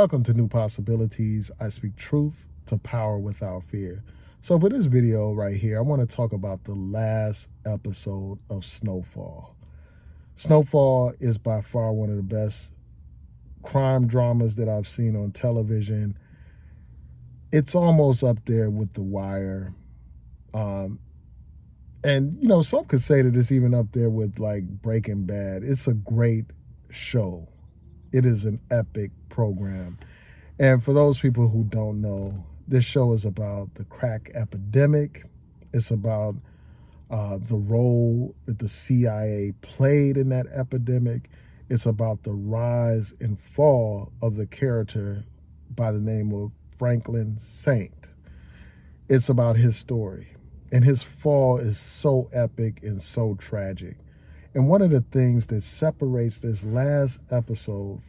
Welcome to New Possibilities. I speak truth to power without fear. So for this video right here, I want to talk about the last episode of Snowfall. Snowfall is by far one of the best crime dramas that I've seen on television. It's almost up there with The Wire. And some could say that it's even up there with like Breaking Bad. It's a great show. It is an epic program. And for those people who don't know, this show is about the crack epidemic. It's about the role that the CIA played in that epidemic. It's about the rise and fall of the character by the name of Franklin Saint. It's about his story. And his fall is so epic and so tragic. And one of the things that separates this last episode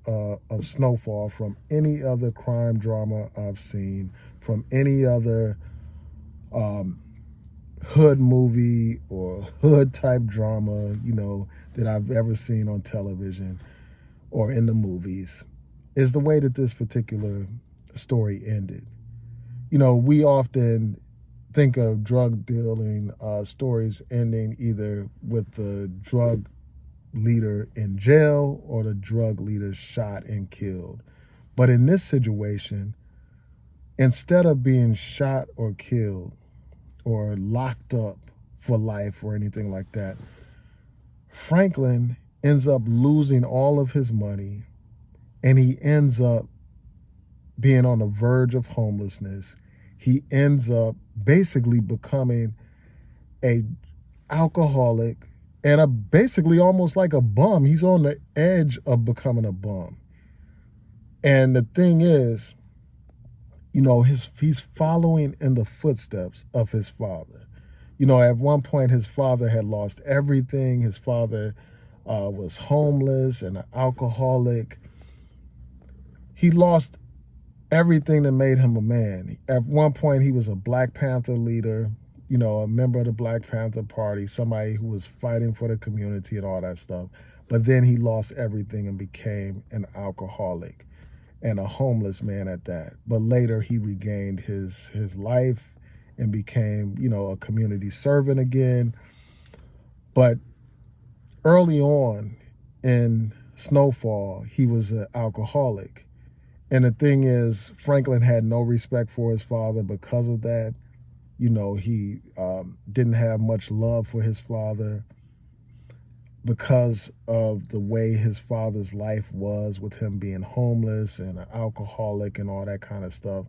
of Snowfall from any other crime drama I've seen, from any other hood movie or hood type drama, that I've ever seen on television or in the movies, is the way that this particular story ended. We often think of drug dealing stories ending either with the drug leader in jail or the drug leader shot and killed. But in this situation, instead of being shot or killed or locked up for life or anything like that, Franklin ends up losing all of his money, and he ends up being on the verge of homelessness. He ends up basically becoming a alcoholic and basically almost like a bum. He's on the edge of becoming a bum. And the thing is, he's following in the footsteps of his father. At one point, his father had lost everything. His father was homeless and an alcoholic. He lost everything that made him a man. At one point, he was a Black Panther leader, a member of the Black Panther Party, somebody who was fighting for the community and all that stuff. But then he lost everything and became an alcoholic and a homeless man at that. But later he regained his life and became, a community servant again. But early on in Snowfall, he was an alcoholic. And the thing is, Franklin had no respect for his father because of that. He didn't have much love for his father because of the way his father's life was, with him being homeless and an alcoholic and all that kind of stuff.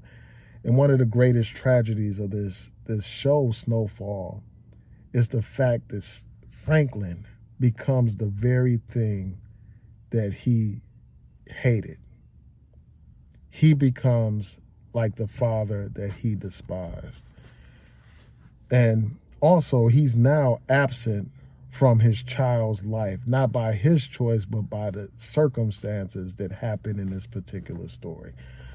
And one of the greatest tragedies of this show, Snowfall, is the fact that Franklin becomes the very thing that he hated. He becomes like the father that he despised. And also, he's now absent from his child's life, not by his choice, but by the circumstances that happen in this particular story.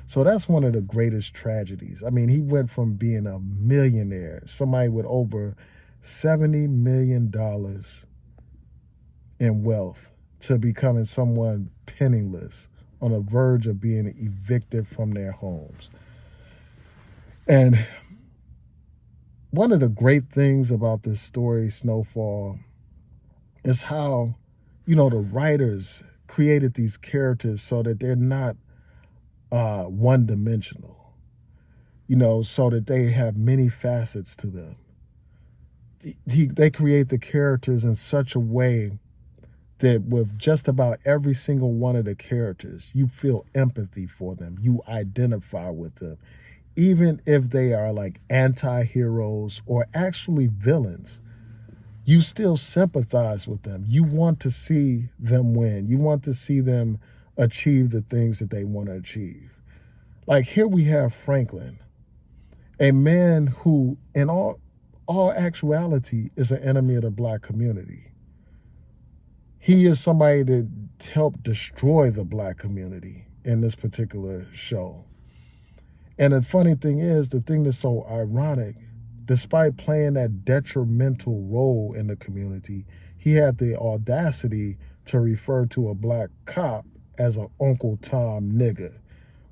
So that's one of the greatest tragedies. I mean, he went from being a millionaire, somebody with over $70 million in wealth, to becoming someone penniless, on the verge of being evicted from their homes. And one of the great things about this story, Snowfall, is how, the writers created these characters so that they're not one-dimensional, so that they have many facets to them. They create the characters in such a way that with just about every single one of the characters, you feel empathy for them. You identify with them. Even if they are like anti-heroes or actually villains, you still sympathize with them. You want to see them win. You want to see them achieve the things that they want to achieve. Like here we have Franklin, a man who in all actuality is an enemy of the Black community. He is somebody that helped destroy the Black community in this particular show. And the funny thing is, the thing that's so ironic, despite playing that detrimental role in the community, he had the audacity to refer to a Black cop as an Uncle Tom nigga.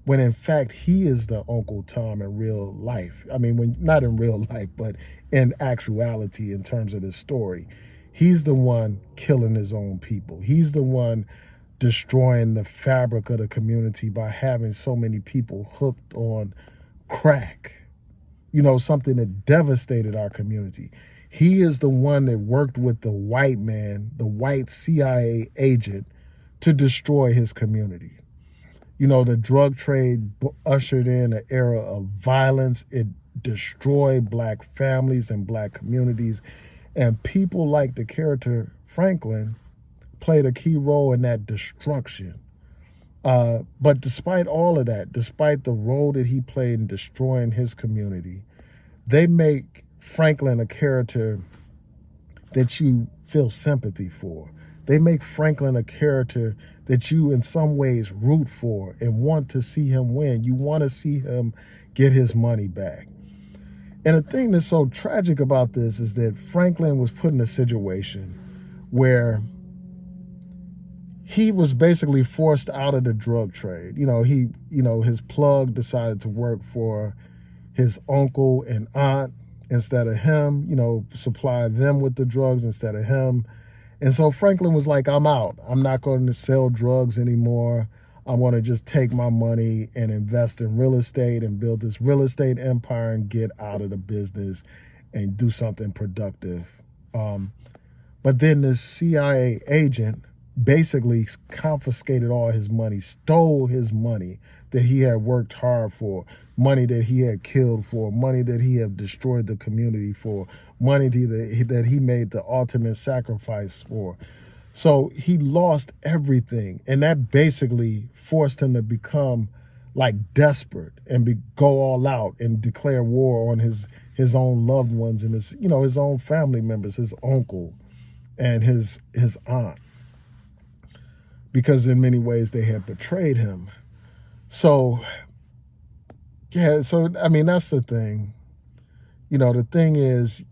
when in fact he is the Uncle Tom in real life. I mean, when not in real life, but in actuality, in terms of the story, he's the one killing his own people. He's the one destroying the fabric of the community by having so many people hooked on crack, something that devastated our community. He is the one that worked with the white man, the white CIA agent, to destroy his community. The drug trade ushered in an era of violence. It destroyed black families and black communities. And people like the character Franklin played a key role in that destruction. But despite all of that, despite the role that he played in destroying his community, they make Franklin a character that you feel sympathy for. They make Franklin a character that you in some ways root for and want to see him win. You want to see him get his money back. And the thing that's so tragic about this is that Franklin was put in a situation where he was basically forced out of the drug trade. His plug decided to work for his uncle and aunt instead of him, supply them with the drugs instead of him. And so Franklin was like, I'm out. I'm not going to sell drugs anymore. I want to just take my money and invest in real estate and build this real estate empire and get out of the business and do something productive. But then this CIA agent basically confiscated all his money, stole his money that he had worked hard for, money that he had killed for, money that he had destroyed the community for, money that he made the ultimate sacrifice for. So he lost everything. And that basically forced him to become like desperate and go all out and declare war on his own loved ones and his own family members, his uncle and his aunt, because in many ways they had betrayed him. So, that's the thing. The thing is,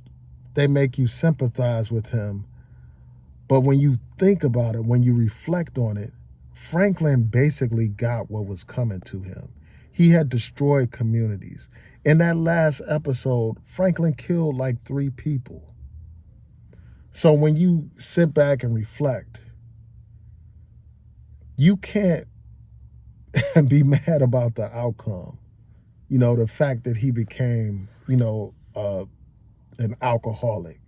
they make you sympathize with him. But when you think about it, when you reflect on it, Franklin basically got what was coming to him. He had destroyed communities. In that last episode, Franklin killed like 3 people. So when you sit back and reflect, you can't be mad about the outcome. The fact that he became, an alcoholic,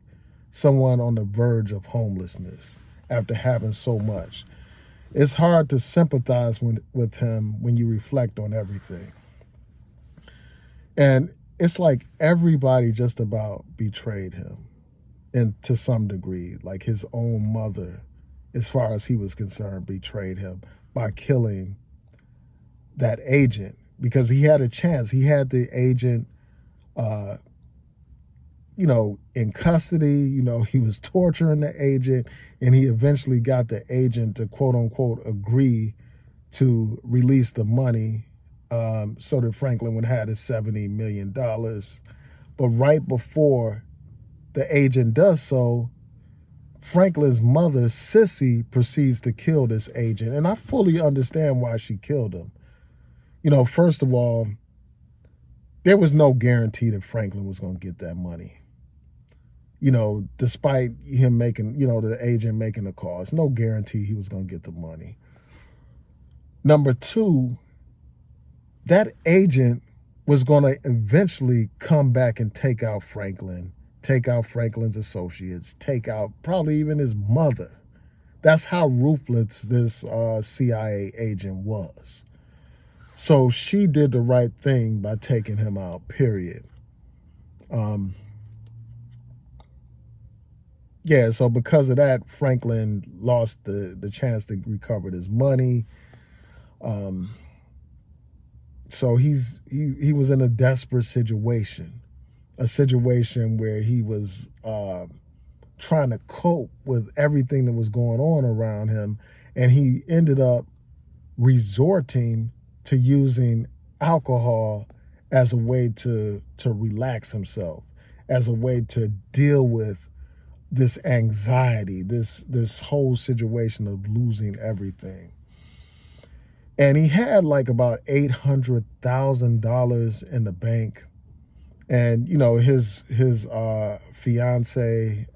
someone on the verge of homelessness after having so much. It's hard to sympathize with him when you reflect on everything. And it's like everybody just about betrayed him, and to some degree, like his own mother, as far as he was concerned, betrayed him by killing that agent, because he had a chance. He had the agent, in custody. He was torturing the agent, and he eventually got the agent to quote unquote agree to release the money so that Franklin would have his $70 million. But right before the agent does so, Franklin's mother, Sissy, proceeds to kill this agent. And I fully understand why she killed him. First of all, there was no guarantee that Franklin was going to get that money. Despite him making, the agent making the calls, no guarantee he was going to get the money. Number 2, that agent was going to eventually come back and take out Franklin, take out Franklin's associates, take out probably even his mother. That's how ruthless this CIA agent was. So she did the right thing by taking him out, period. So because of that, Franklin lost the chance to recover his money. So he was in a desperate situation, a situation where he was trying to cope with everything that was going on around him, and he ended up resorting to using alcohol as a way to relax himself, as a way to deal with this anxiety, this whole situation of losing everything. And he had like about $800,000 in the bank. And his fiance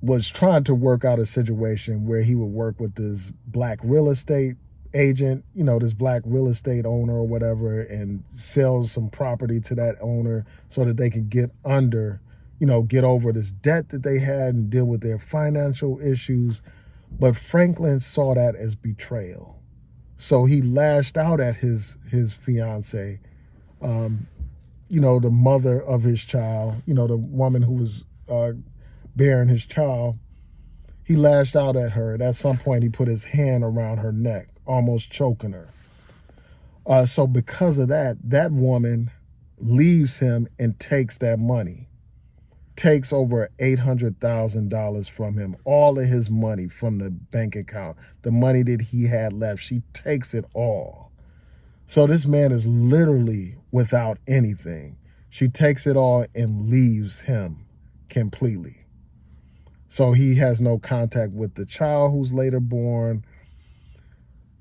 was trying to work out a situation where he would work with this black real estate agent, this black real estate owner or whatever, and sell some property to that owner so that they could get over this debt that they had and deal with their financial issues. But Franklin saw that as betrayal. So he lashed out at his fiance, the mother of his child, the woman who was bearing his child. He lashed out at her, and at some point he put his hand around her neck, almost choking her. So because of that, that woman leaves him and takes that money, takes over $800,000 from him, all of his money from the bank account, the money that he had left. She takes it all. So this man is literally without anything. She takes it all and leaves him completely. So he has no contact with the child who's later born.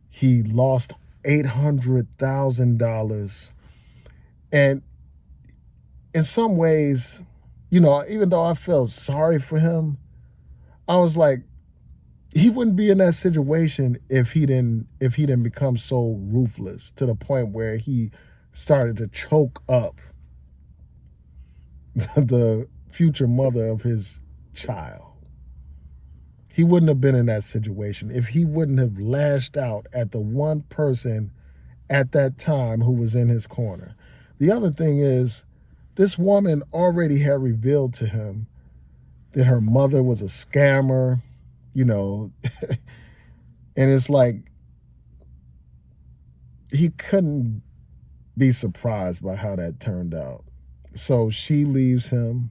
He lost $800,000. And in some ways, even though I felt sorry for him, I was like, he wouldn't be in that situation if he didn't become so ruthless to the point where he started to choke up the future mother of his child. He wouldn't have been in that situation if he wouldn't have lashed out at the one person at that time who was in his corner. The other thing is, this woman already had revealed to him that her mother was a scammer, and it's like he couldn't be surprised by how that turned out. So she leaves him.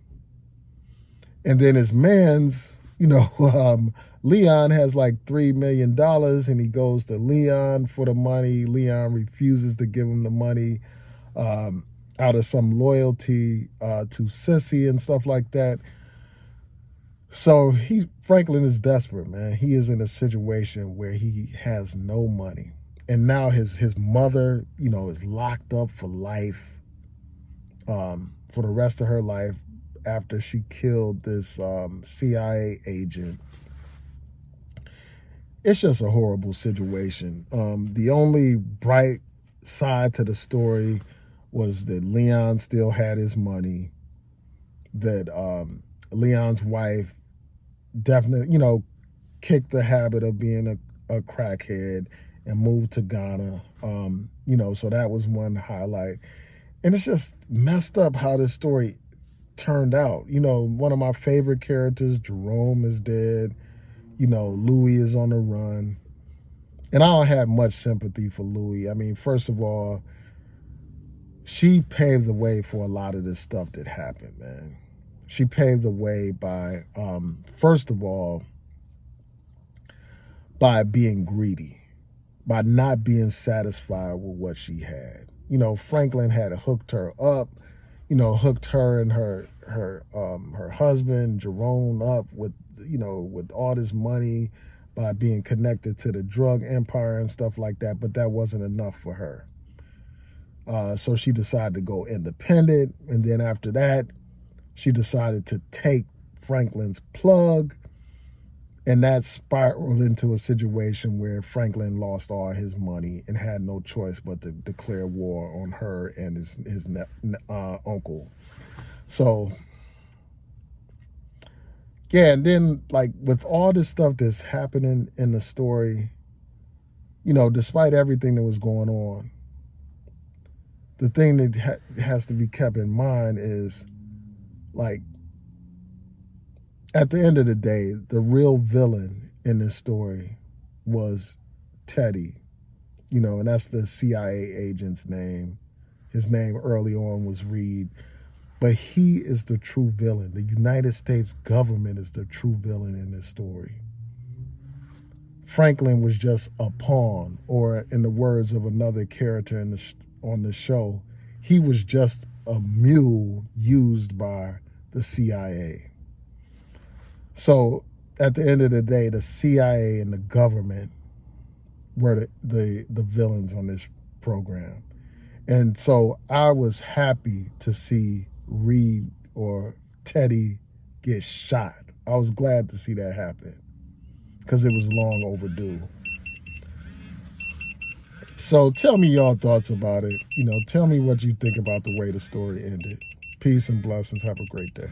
And then his man's, Leon has like $3 million and he goes to Leon for the money. Leon refuses to give him the money out of some loyalty to Sissy and stuff like that. So Franklin is desperate, man. He is in a situation where he has no money. And now his mother, is locked up for life, for the rest of her life, after she killed this CIA agent. It's just a horrible situation. The only bright side to the story was that Leon still had his money, that Leon's wife definitely, kicked the habit of being a crackhead and moved to Ghana. So that was one highlight. And it's just messed up how this story turned out. One of my favorite characters, Jerome, is dead. Louis is on the run. And I don't have much sympathy for Louis. I mean, first of all, she paved the way for a lot of this stuff that happened, man. She paved the way by, first of all, by being greedy, by not being satisfied with what she had. Franklin had hooked her up, hooked her and her husband Jerome up with all this money by being connected to the drug empire and stuff like that. But that wasn't enough for her. So she decided to go independent. And then after that, she decided to take Franklin's plug. And that spiraled into a situation where Franklin lost all his money and had no choice but to declare war on her and his uncle. So, yeah, and then like with all this stuff that's happening in the story, despite everything that was going on, the thing that has to be kept in mind is, like, at the end of the day, the real villain in this story was Teddy, and that's the CIA agent's name. His name early on was Reed. But he is the true villain. The United States government is the true villain in this story. Franklin was just a pawn, or in the words of another character on the show, he was just a mule used by the CIA. So at the end of the day, the CIA and the government were the villains on this program. And so I was happy to see Reed or Teddy get shot. I was glad to see that happen because it was long overdue. So tell me your thoughts about it. Tell me what you think about the way the story ended. Peace and blessings. Have a great day.